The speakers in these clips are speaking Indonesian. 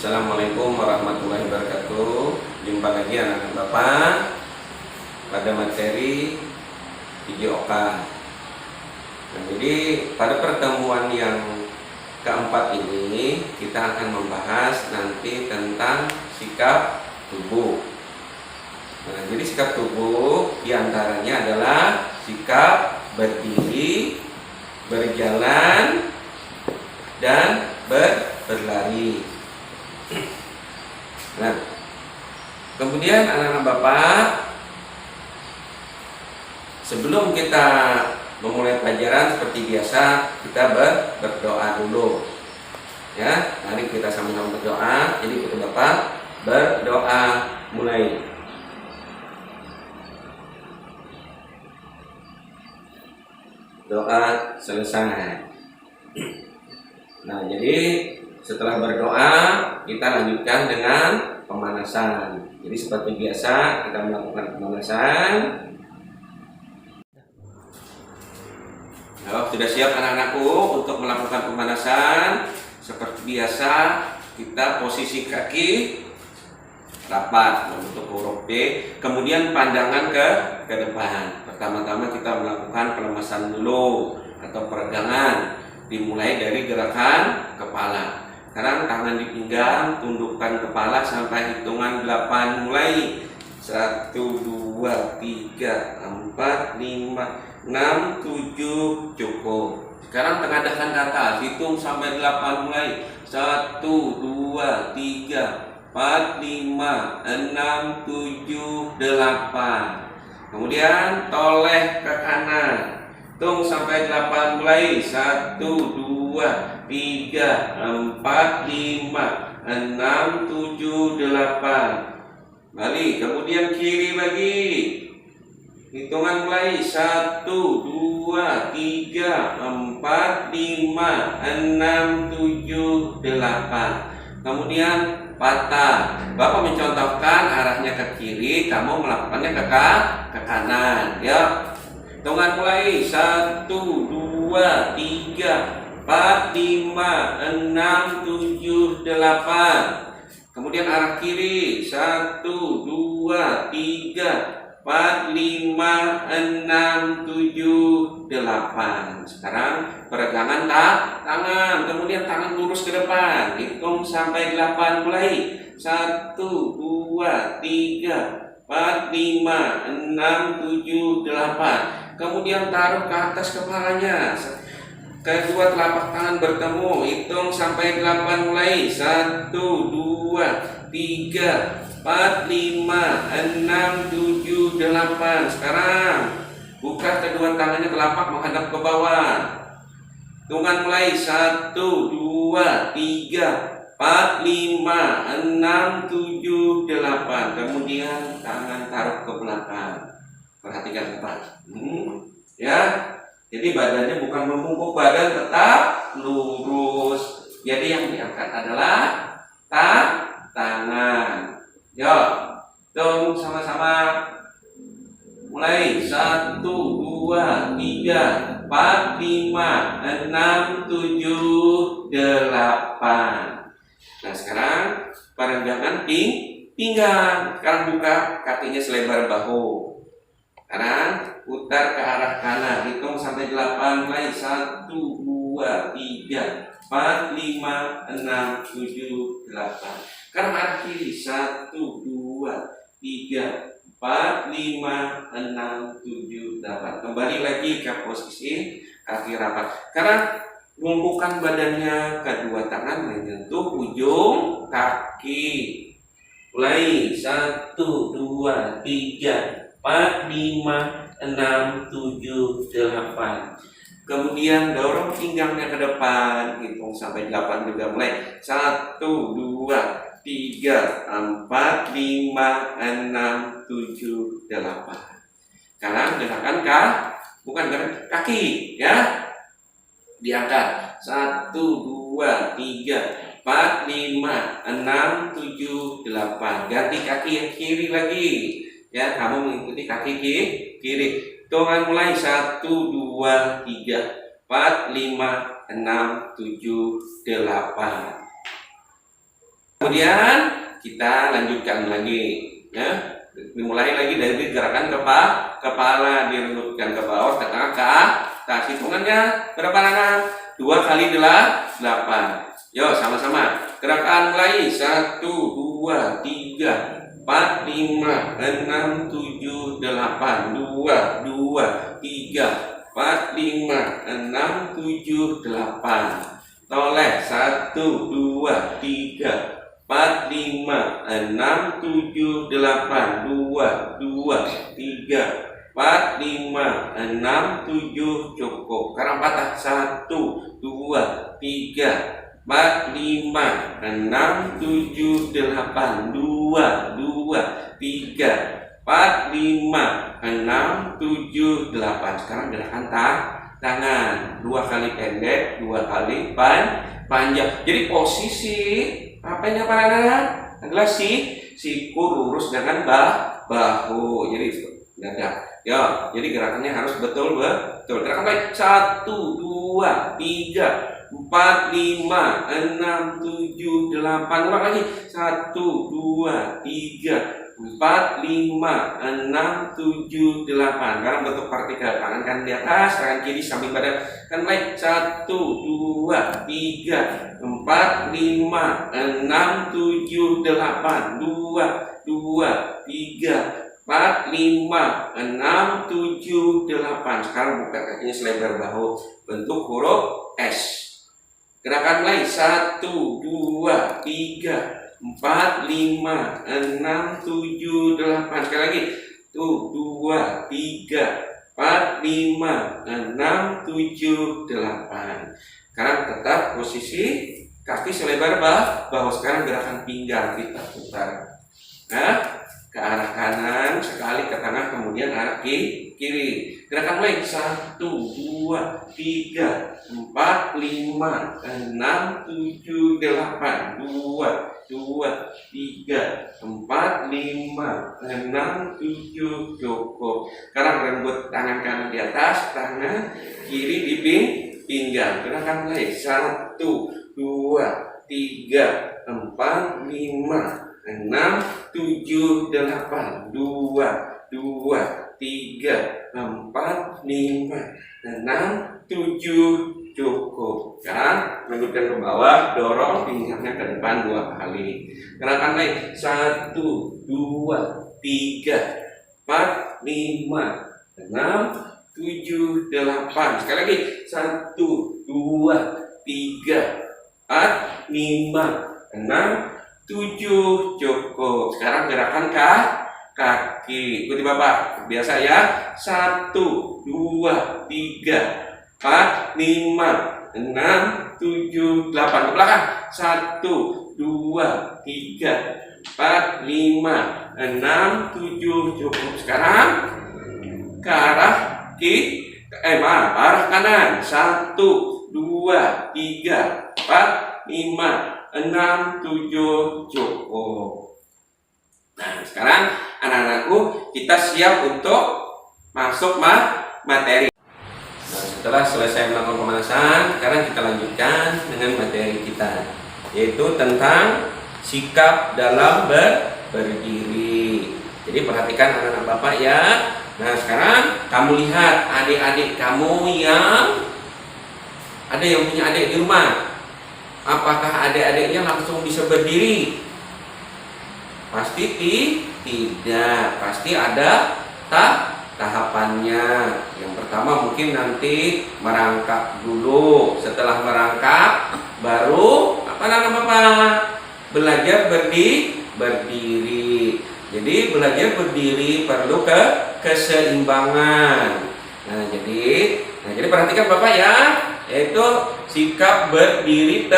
Assalamualaikum warahmatullahi wabarakatuh. Jumpa lagi anak-anak Bapak pada materi IJOK. Jadi pada pertemuan yang keempat ini kita akan membahas nanti tentang sikap tubuh. Jadi sikap tubuh diantaranya adalah sikap berdiri, berjalan, dan berlari. Nah, kemudian anak-anak Bapak, sebelum kita memulai pelajaran seperti biasa, kita berdoa dulu. Ya, mari kita sama-sama berdoa. Jadi kita Bapak berdoa mulai. Doa selesai. Nah, jadi setelah berdoa kita lanjutkan dengan pemanasan. Jadi seperti biasa kita melakukan pemanasan. Nah, sudah siap anak-anakku untuk melakukan pemanasan? Seperti biasa kita posisi kaki rapat membentuk huruf B, kemudian pandangan ke depan. Pertama-tama kita melakukan pelemasan dulu atau peregangan, dimulai dari gerakan kepala. Sekarang tangan di pinggang, tundukkan kepala sampai hitungan 8 mulai. 1, 2, 3, 4, 5, 6, 7, cukup. Sekarang tengadahkan ke atas, hitung sampai 8 mulai. 1, 2, 3, 4, 5, 6, 7, 8. Kemudian toleh ke kanan, hitung sampai 8 mulai. 1, 2, 3, 4, 5, 6, 7, 8. Balik, kemudian kiri lagi. Hitungan mulai. 1, 2, 3, 4, 5, 6, 7, 8. Kemudian patah. Bapak mencontohkan arahnya ke kiri, kamu melakukannya ke kanan. Ya. Hitungan mulai. 1, 2, 3, 4, 5, 6, 7, 8. Kemudian arah kiri. 1, 2, 3, 4, 5, 6, 7, 8. Sekarang peregangan tangan. Kemudian tangan lurus ke depan. Hitung sampai 8 mulai. 1, 2, 3, 4, 5, 6, 7, 8. Kemudian taruh ke atas kepalanya. Kedua telapak tangan bertemu, hitung sampai 8 mulai. 1, 2, 3, 4, 5, 6, 7, 8. Sekarang buka kedua tangannya telapak menghadap ke bawah. Hitungan mulai. 1, 2, 3, 4, 5, 6, 7, 8. Kemudian tangan taruh ke belakang. Perhatikan tepat. Ya. Jadi badannya bukan membungkuk, badan tetap lurus. Jadi yang diangkat adalah tangan. Yo, hitung sama-sama. Mulai. 1, 2, 3, 4, 5, 6, 7, 8. Nah, sekarang peregangan pinggang. Sekarang buka kakinya selebar bahu. Sekarang putar ke arah kanan, hitung sampai 8 mulai. 1, 2, 3, 4, 5, 6, 7, 8. Sekarang arah kiri. 1, 2, 3, 4, 5, 6, 7, 8. Kembali lagi ke posisi kaki rapat. Sekarang bungkukan badannya, kedua tangan menyentuh ujung kaki. Mulai. 1, 2, 3, 4, 5, 6, 7, 8. Kemudian dorong pinggangnya ke depan, hitung sampai 8 juga mulai. 1, 2, 3, 4, 5, 6, 7, 8. Sekarang gerakan bukan gerakan kaki, ya. Diangkat. 1, 2, 3, 4, 5, 6, 7, 8. Ganti kaki yang kiri lagi. Ya, kamu mengikuti kaki kiri. Hitungan mulai. 1, 2, 3, 4, 5, 6, 7, 8. Kemudian kita lanjutkan lagi, ya. Dimulai lagi dari gerakan kepala, direngutkan ke bawah, ke tengah, ke atas. Hitungannya berapa anak? 2 kali 8. Yuk sama-sama. Gerakan mulai. 1, 2, 3, 4, 5, 6, 7, 8. 2, 2, 3, 4, 5, 6, 7, 8. Toleh. 1, 2, 3, 4, 5, 6, 7, 8. 2, 2, 3, 4, 5, 6, 7. Cukup. Sekarang patah. 1, 2, 3, 4, 5, 6, 7, 8. 2, 2, 3, 4, 5, 6, 7, 8. Sekarang gerakan tangan. 2 kali pendek, 2 kali panjang. Jadi posisi apanya para anak adalah siku lurus dengan bahu. Jadi dada. Ya, jadi gerakannya harus betul. Gerakan baik. 1, 2, 3, 4, 5, 6, 7, 8. Ulang lagi. 1, 2, 3, 4, 5, 6, 7, 8. Sekarang bentuk vertikal. Tangan kan di atas, tangan kiri samping badan. Kan baik. 1, 2, 3, 4, 5, 6, 7, 8. 2, 2, 3, 4, 5, 6, 7, 8. Sekarang buka kakinya selebar bahu, bentuk huruf S. Gerakan mulai. 1, 2, 3, 4, 5, 6, 7, 8. Sekali lagi. 2, 3, 4, 5, 6, 7, 8. Sekarang tetap posisi kaki selebar bahu. Sekarang gerakan pinggang kita putar. Ke arah kanan, sekali ke tengah, kemudian arah kiri. Gerakan mulai. 1, 2, 3, 4, 5, 6, 7, 8. 2, 3, 4, 5, 6, 7. Cukup. Sekarang renggut tangan kanan di atas, tangan kiri di pinggang. Gerakan mulai. 1, 2, 3, 4, 5, 6, 7, 8. 2, 3, 4, 5, 6, 7. Cukup. Kan? Menundukkan ke bawah, dorong pinggangnya ke depan 2 kali. Gerakan naik. 1, 2, 3, 4, 5, 6, 7, 8. Sekali lagi. 1, 2, 3, 4, 5, 6, 7. Cukup. Sekarang gerakan kaki. Ikuti Bapak. Biasa ya. 1, 2, 3, 4, 5, 6, 7, 8. Ke belakang. 1, 2, 3, 4, 5, 6, 7. Cukup. Sekarang ke arah arah kanan. 1, 2, 3, 4, 5, 6, 7. Cukup. Nah, sekarang anak-anakku, kita siap untuk masuk materi. Nah, setelah selesai melakukan pemanasan, sekarang kita lanjutkan dengan materi kita, yaitu tentang sikap dalam berdiri. Jadi perhatikan anak-anak Bapak ya. Nah, sekarang kamu lihat adik-adik kamu yang ada yang punya adik di rumah. Apakah adik-adiknya langsung bisa berdiri? Pasti tidak. Pasti ada tahapannya. Yang pertama mungkin nanti merangkak dulu. Setelah merangkak, baru apa nama Bapak? Belajar berdiri. Jadi belajar berdiri perlu keseimbangan. Nah, jadi perhatikan Bapak ya. Yaitu sikap berdiri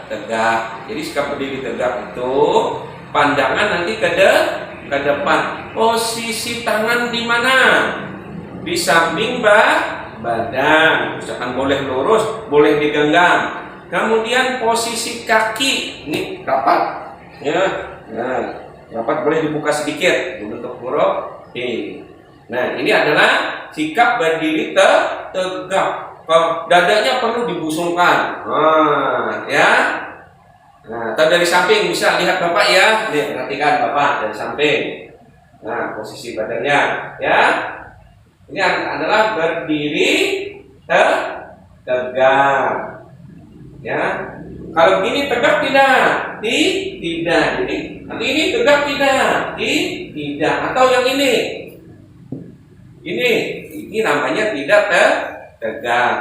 tegak. Jadi sikap berdiri tegak itu pandangan nanti ke depan. Posisi tangan di mana? Di samping badan. Misalkan boleh lurus, boleh digenggam. Kemudian posisi kaki ini rapat. Ya. Nah, rapat boleh dibuka sedikit untuk huruf E. Nah, ini adalah sikap berdiri tegak. Dadanya perlu dibusungkan. Nah, ya. Nah, atau dari samping bisa lihat Bapak ya. Nih, perhatikan Bapak dari samping. Nah, posisi badannya ya. Ini adalah berdiri tegak. Ya. Kalau begini tegak tidak? Tidak. Jadi nanti ini tegak tidak? Tidak. Atau yang ini? Ini namanya tidak tegak.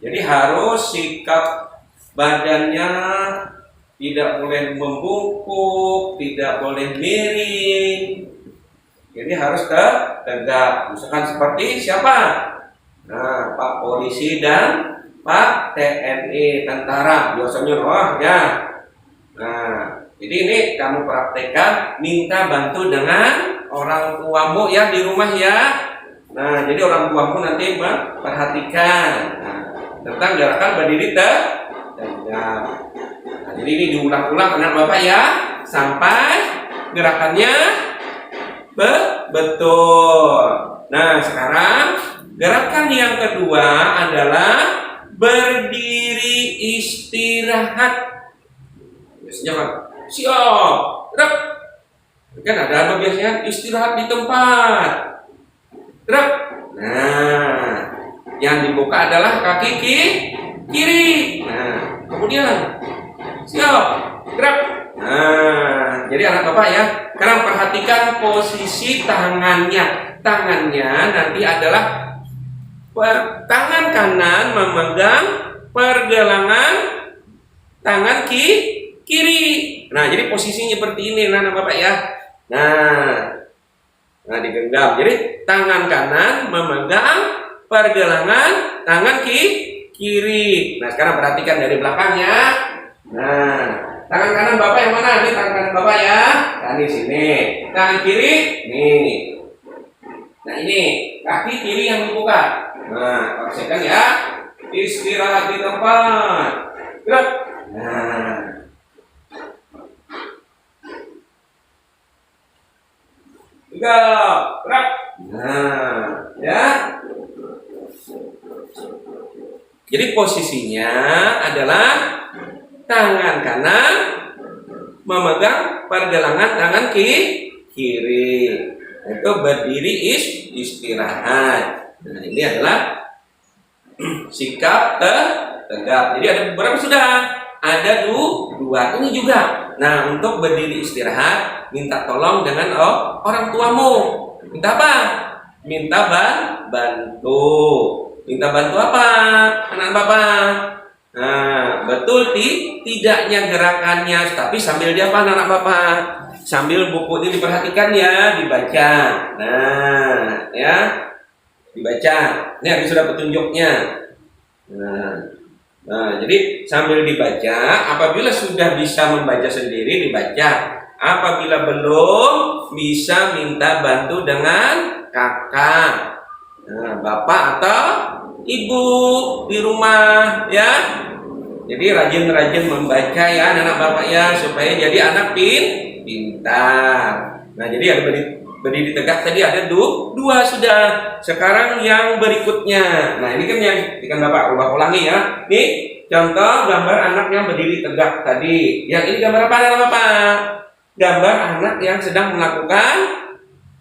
Jadi harus sikap badannya tidak boleh membungkuk, tidak boleh miring. Jadi harus tegak. Misalkan seperti siapa? Nah, Pak Polisi dan Pak TNI, tentara, biasanya ya. Nah, jadi ini kamu praktekkan, minta bantu dengan orang tuamu ya di rumah ya. Nah, jadi orang tuamu nanti memperhatikan tentang gerakan berdiri tegak. Nah, jadi ini diulang-ulang anak Bapak ya, sampai gerakannya betul. Nah, sekarang gerakan yang kedua adalah berdiri istirahat. Biasanya kan siap, gerak. Kan ada biasanya istirahat di tempat. Gerak. Nah, yang dibuka adalah kaki kiri. Nah, kemudian siap, gerak. Nah, jadi anak Bapak ya, sekarang perhatikan posisi tangannya. Tangannya nanti adalah tangan kanan memegang pergelangan tangan kiri. Nah, jadi posisinya seperti ini anak Bapak ya. Nah, digenggam. Jadi tangan kanan memegang pergelangan tangan kiri. Nah, sekarang perhatikan dari belakangnya. Nah, tangan kanan Bapak yang mana? Ini tangan kanan Bapak ya. Nah, di sini. Tangan kiri nih. Nah, ini kaki kiri yang dibuka. Nah, praktekkan ya. Istirahat di tempat. Gerak. Nah. Gerak. Nah, ya. Jadi posisinya adalah tangan kanan memegang pergelangan tangan kiri. Itu berdiri istirahat. Nah, ini adalah sikap tegak. Jadi ada beberapa sudah. Ada dua ini juga. Nah, untuk berdiri istirahat, minta tolong dengan orang tuamu. Minta apa? Minta bantu. Minta bantu apa? Anak Bapak. Nah, betul tidaknya gerakannya, tapi sambil dia apa anak Bapak? Sambil buku ini diperhatikan ya, dibaca. Nah, ya. Dibaca. Ini ada sudah petunjuknya. Nah, jadi sambil dibaca, apabila sudah bisa membaca sendiri dibaca. Apabila belum, bisa minta bantu dengan kakak, bapak atau ibu di rumah ya. Jadi rajin-rajin membaca ya anak bapak ya, supaya jadi anak pintar. Nah, jadi ada berdiri tegak tadi ada dua sudah. Sekarang yang berikutnya. Nah, ini kan yang ikan Bapak ulangi ya. Nih contoh gambar anak yang berdiri tegak tadi. Yang ini gambar apa anak Bapak? Gambar anak yang sedang melakukan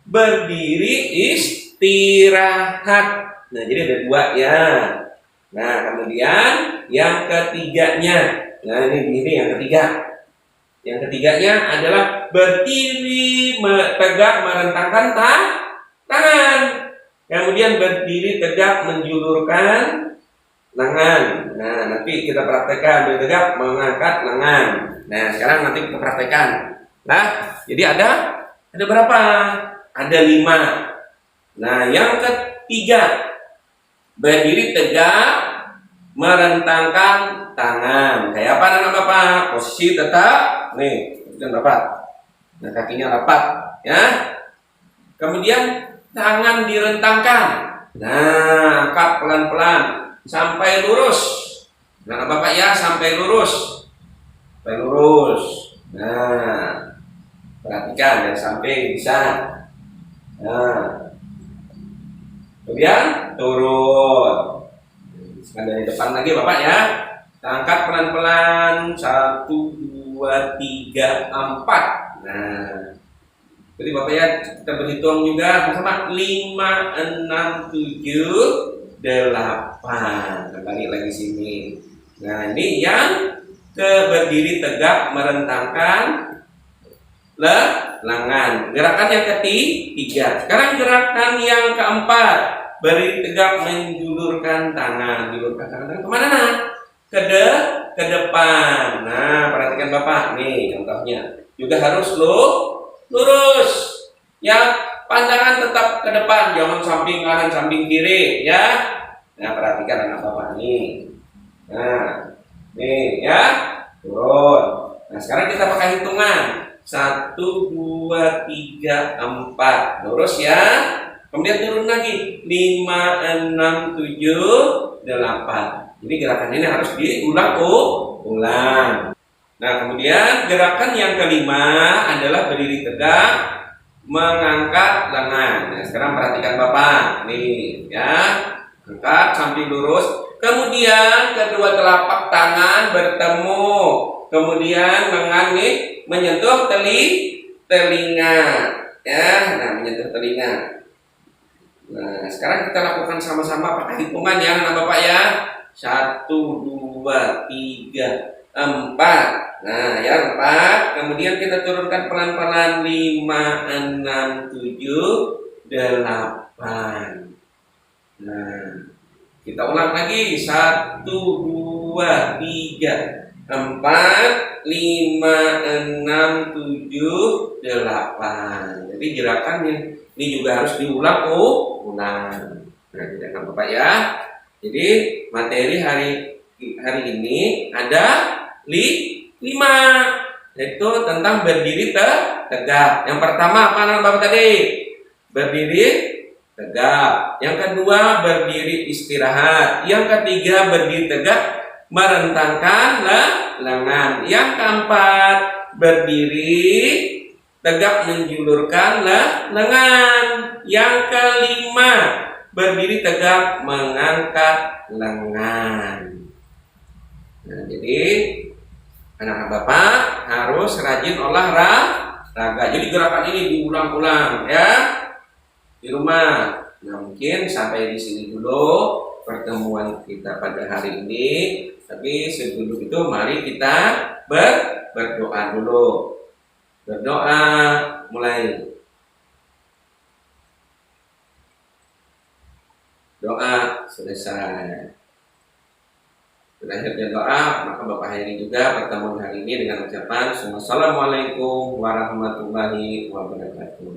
berdiri istirahat. Nah, jadi ada dua ya. Nah, kemudian yang ketiganya. Nah, ini yang ketiga. Yang ketiganya adalah berdiri tegak merentangkan tangan. Kemudian berdiri tegak menjulurkan lengan. Nah, nanti kita praktekkan berdiri tegak mengangkat lengan. Nah, sekarang nanti kita praktekkan. Nah, jadi ada berapa? Ada 5. Nah, yang ketiga berdiri tegak merentangkan tangan. Kayak apa anak Bapak? Posisi tetap nih, kan rapat. Nah, kakinya rapat, ya. Kemudian tangan direntangkan. Nah, angkat pelan-pelan sampai lurus. Nah, Bapak ya, sampai lurus. Sampai lurus. Nah, perhatikan dari samping bisa. Nah, kemudian turun. Dari depan lagi Bapak ya. Angkat pelan-pelan 1, 2, 2, 3, 4. Nah, jadi Bapak ya, kita berhitung juga sama 5, 6, 7, 8. Kembali lagi sini. Nah, ini yang berdiri tegak merentangkan lengan. Gerakan yang ketiga. Sekarang gerakan yang keempat. Berdiri tegak menjulurkan tangan. Julurkan tangan kemana nah? Ke depan. Nah, perhatikan Bapak. Nih contohnya. Juga harus lurus. Ya, pandangan tetap ke depan. Jangan samping kanan, samping kiri. Ya. Nah, perhatikan anak Bapak nih. Nah, nih ya. Turun. Nah, sekarang kita pakai hitungan. 1, 2, 3, 4. Lurus ya. Kemudian turun lagi. 5, 6, 7, 8. Jadi gerakan ini harus diulang. Nah, kemudian gerakan yang kelima adalah berdiri tegak mengangkat lengan. Nah, sekarang perhatikan Bapak. Nih ya. Angkat samping lurus. Kemudian kedua telapak tangan bertemu. Kemudian lengan nih menyentuh telinga, ya. Nah, menyentuh telinga. Nah, sekarang kita lakukan sama-sama pakai hitungan ya, anak Bapak ya. 1, 2, 3, 4. Nah, ya 4. Kemudian kita turunkan pelan-pelan 5, 6, 7, 8. Nah, kita ulang lagi. 1, 2, 3, 4, 5, 6, 7, 8. Jadi gerakannya ini juga harus diulang. Nah, tidak Bapak ya. Jadi materi hari ini ada 5, yaitu tentang berdiri tegak. Yang pertama apa Bapak tadi? Berdiri tegak. Yang kedua berdiri istirahat. Yang ketiga berdiri tegak merentangkan lengan. Yang keempat berdiri tegak menjulurkan lengan. Yang kelima berdiri tegak mengangkat lengan. Nah, jadi anak Bapak harus rajin olahraga. Jadi gerakan ini diulang-ulang ya di rumah. Nah, mungkin sampai di sini dulu pertemuan kita pada hari ini. Tapi sebelum itu mari kita berdoa dulu. Berdoa mulai. Doa selesai. Berakhir doa, maka Bapak akhiri juga pertemuan hari ini dengan ucapan Assalamualaikum warahmatullahi wabarakatuh.